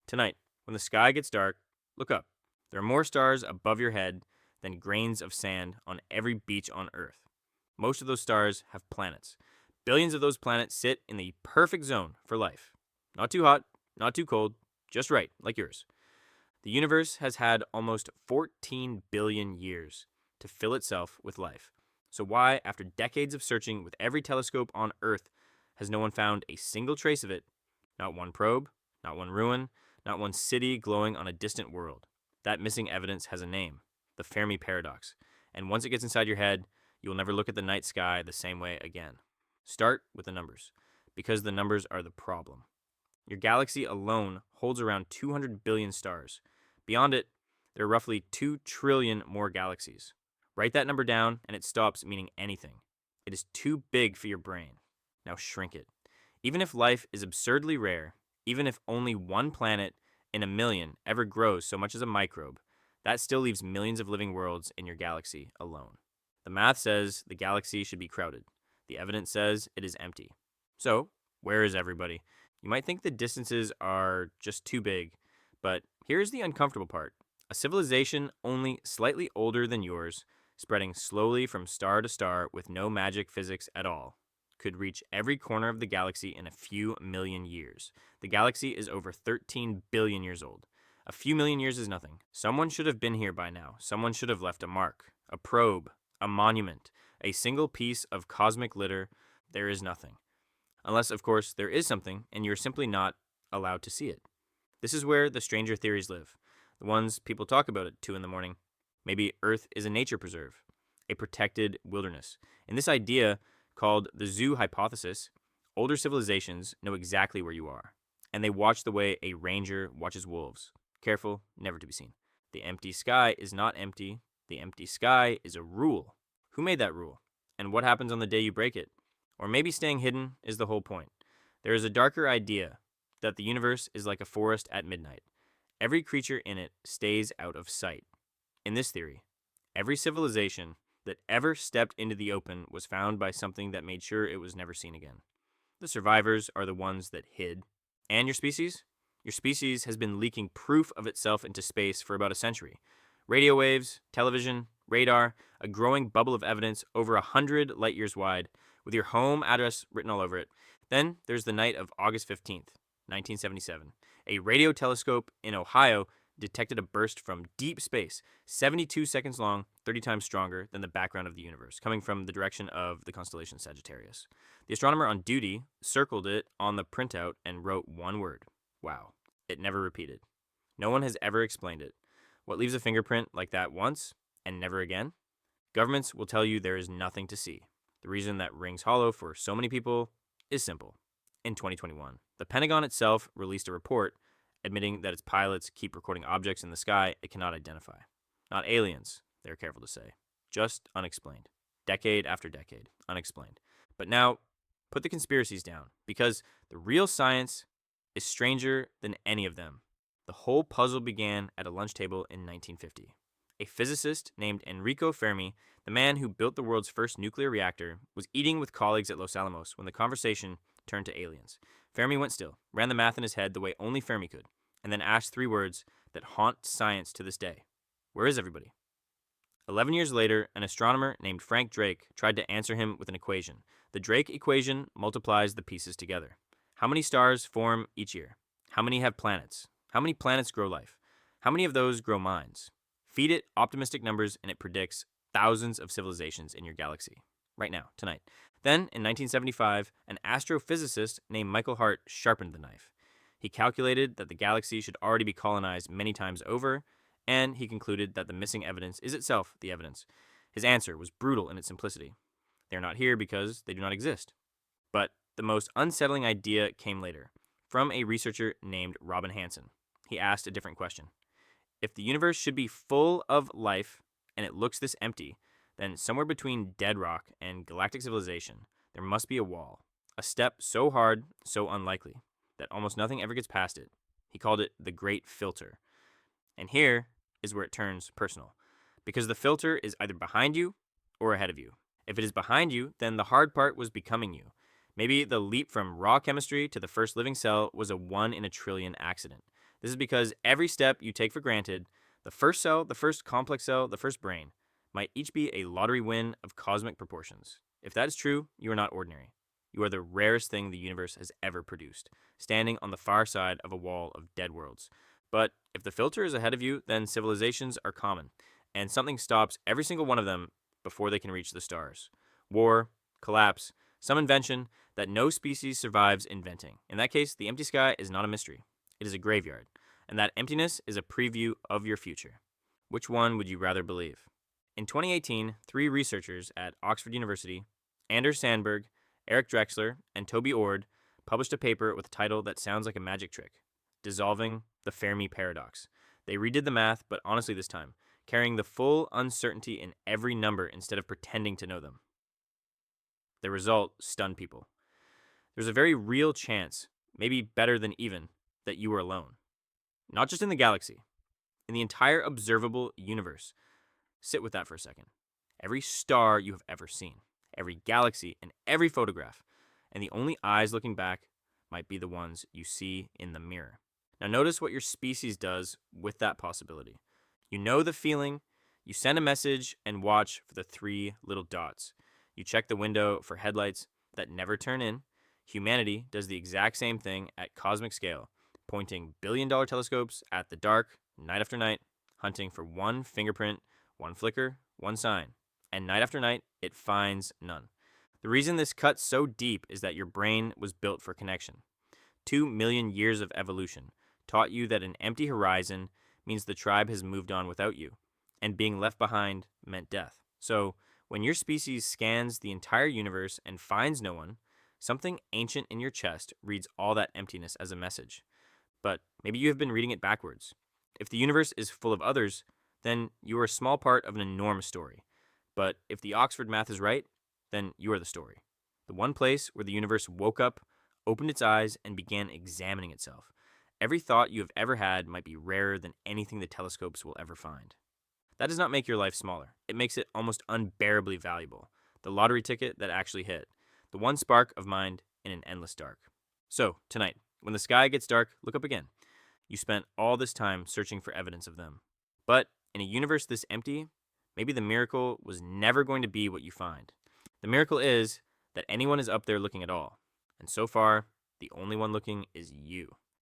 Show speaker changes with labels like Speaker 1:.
Speaker 1: Tonight, when the sky gets dark, look up. There are more stars above your head than grains of sand on every beach on Earth. Most of those stars have planets. Billions of those planets sit in the perfect zone for life. Not too hot, not too cold, just right, like yours. The universe has had almost 14 billion years to fill itself with life. So, why, after decades of searching with every telescope on Earth, has no one found a single trace of it? Not one probe, not one ruin, not one city glowing on a distant world. That missing evidence has a name: the Fermi Paradox. And once it gets inside your head, you will never look at the night sky the same way again. Start with the numbers, because the numbers are the problem. Your galaxy alone holds around 200 billion stars. Beyond it, there are roughly 2 trillion more galaxies. Write that number down and it stops meaning anything. It is too big for your brain. Now shrink it. Even if life is absurdly rare, even if only one planet in a million ever grows so much as a microbe, that still leaves millions of living worlds in your galaxy alone. The math says the galaxy should be crowded. The evidence says it is empty. So, where is everybody? You might think the distances are just too big, but here's the uncomfortable part. A civilization only slightly older than yours, spreading slowly from star to star with no magic physics at all, could reach every corner of the galaxy in a few million years. The galaxy is over 13 billion years old. A few million years is nothing. Someone should have been here by now. Someone should have left a mark, a probe, a monument, a single piece of cosmic litter. There is nothing. Unless, of course, there is something and you're simply not allowed to see it. This is where the stranger theories live, the ones people talk about at 2 in the morning. Maybe Earth is a nature preserve, a protected wilderness. In this idea, called the zoo hypothesis, older civilizations know exactly where you are, and they watch the way a ranger watches wolves. Careful, never to be seen. The empty sky is not empty. The empty sky is a rule. Who made that rule? And what happens on the day you break it? Or maybe staying hidden is the whole point. There is a darker idea that the universe is like a forest at midnight. Every creature in it stays out of sight. In this theory, every civilization that ever stepped into the open was found by something that made sure it was never seen again. The survivors are the ones that hid. And your species? Your species has been leaking proof of itself into space for about a century. Radio waves, television, radar, a growing bubble of evidence over 100 light years wide, with your home address written all over it. Then there's the night of August 15th, 1977. A radio telescope in Ohio detected a burst from deep space, 72 seconds long, 30 times stronger than the background of the universe, coming from the direction of the constellation Sagittarius. The astronomer on duty circled it on the printout and wrote one word: wow. It never repeated. No one has ever explained it. What leaves a fingerprint like that once and never again? Governments will tell you there is nothing to see. The reason that rings hollow for so many people is simple. In 2021, the Pentagon itself released a report admitting that its pilots keep recording objects in the sky it cannot identify. Not aliens, they're careful to say. Just unexplained. Decade after decade, unexplained. But now, put the conspiracies down, because the real science is stranger than any of them. The whole puzzle began at a lunch table in 1950. A physicist named Enrico Fermi, the man who built the world's first nuclear reactor, was eating with colleagues at Los Alamos when the conversation turned to aliens. Fermi went still, ran the math in his head the way only Fermi could, and then asked 3 words that haunt science to this day. Where is everybody? 11 years later, an astronomer named Frank Drake tried to answer him with an equation. The Drake equation multiplies the pieces together. How many stars form each year? How many have planets? How many planets grow life? How many of those grow minds? Feed it optimistic numbers and it predicts thousands of civilizations in your galaxy. Right now, tonight. Then, in 1975, an astrophysicist named Michael Hart sharpened the knife. He calculated that the galaxy should already be colonized many times over, and he concluded that the missing evidence is itself the evidence. His answer was brutal in its simplicity. They are not here because they do not exist. But the most unsettling idea came later, from a researcher named Robin Hanson. He asked a different question. If the universe should be full of life, and it looks this empty, then somewhere between dead rock and galactic civilization, there must be a wall, a step so hard, so unlikely, that almost nothing ever gets past it. He called it the Great Filter. And here is where it turns personal, because the filter is either behind you or ahead of you. If it is behind you, then the hard part was becoming you. Maybe the leap from raw chemistry to the first living cell was a 1 in a trillion accident. This is because every step you take for granted, the first cell, the first complex cell, the first brain, might each be a lottery win of cosmic proportions. If that is true, you are not ordinary. You are the rarest thing the universe has ever produced, standing on the far side of a wall of dead worlds. But if the filter is ahead of you, then civilizations are common, and something stops every single one of them before they can reach the stars. War, collapse, some invention that no species survives inventing. In that case, the empty sky is not a mystery. It is a graveyard, and that emptiness is a preview of your future. Which one would you rather believe? In 2018, 3 researchers at Oxford University, Anders Sandberg, Eric Drexler, and Toby Ord, published a paper with a title that sounds like a magic trick: Dissolving the Fermi Paradox. They redid the math, but honestly this time, carrying the full uncertainty in every number instead of pretending to know them. The result stunned people. There's a very real chance, maybe better than even, that you are alone. Not just in the galaxy, in the entire observable universe. Sit with that for a second. Every star you have ever seen, every galaxy, and every photograph, and the only eyes looking back might be the ones you see in the mirror. Now notice what your species does with that possibility. You know the feeling, you send a message and watch for the 3 little dots. You check the window for headlights that never turn in. Humanity does the exact same thing at cosmic scale, pointing billion-dollar telescopes at the dark, night after night, hunting for one fingerprint, one flicker, one sign. And night after night, it finds none. The reason this cuts so deep is that your brain was built for connection. 2 million years of evolution taught you that an empty horizon means the tribe has moved on without you, and being left behind meant death. So, when your species scans the entire universe and finds no one, something ancient in your chest reads all that emptiness as a message. But maybe you have been reading it backwards. If the universe is full of others, then you are a small part of an enormous story. But if the Oxford math is right, then you are the story. The one place where the universe woke up, opened its eyes, and began examining itself. Every thought you have ever had might be rarer than anything the telescopes will ever find. That does not make your life smaller. It makes it almost unbearably valuable. The lottery ticket that actually hit. The one spark of mind in an endless dark. So, tonight, when the sky gets dark, look up again. You spent all this time searching for evidence of them. But in a universe this empty, maybe the miracle was never going to be what you find. The miracle is that anyone is up there looking at all. And so far, the only one looking is you.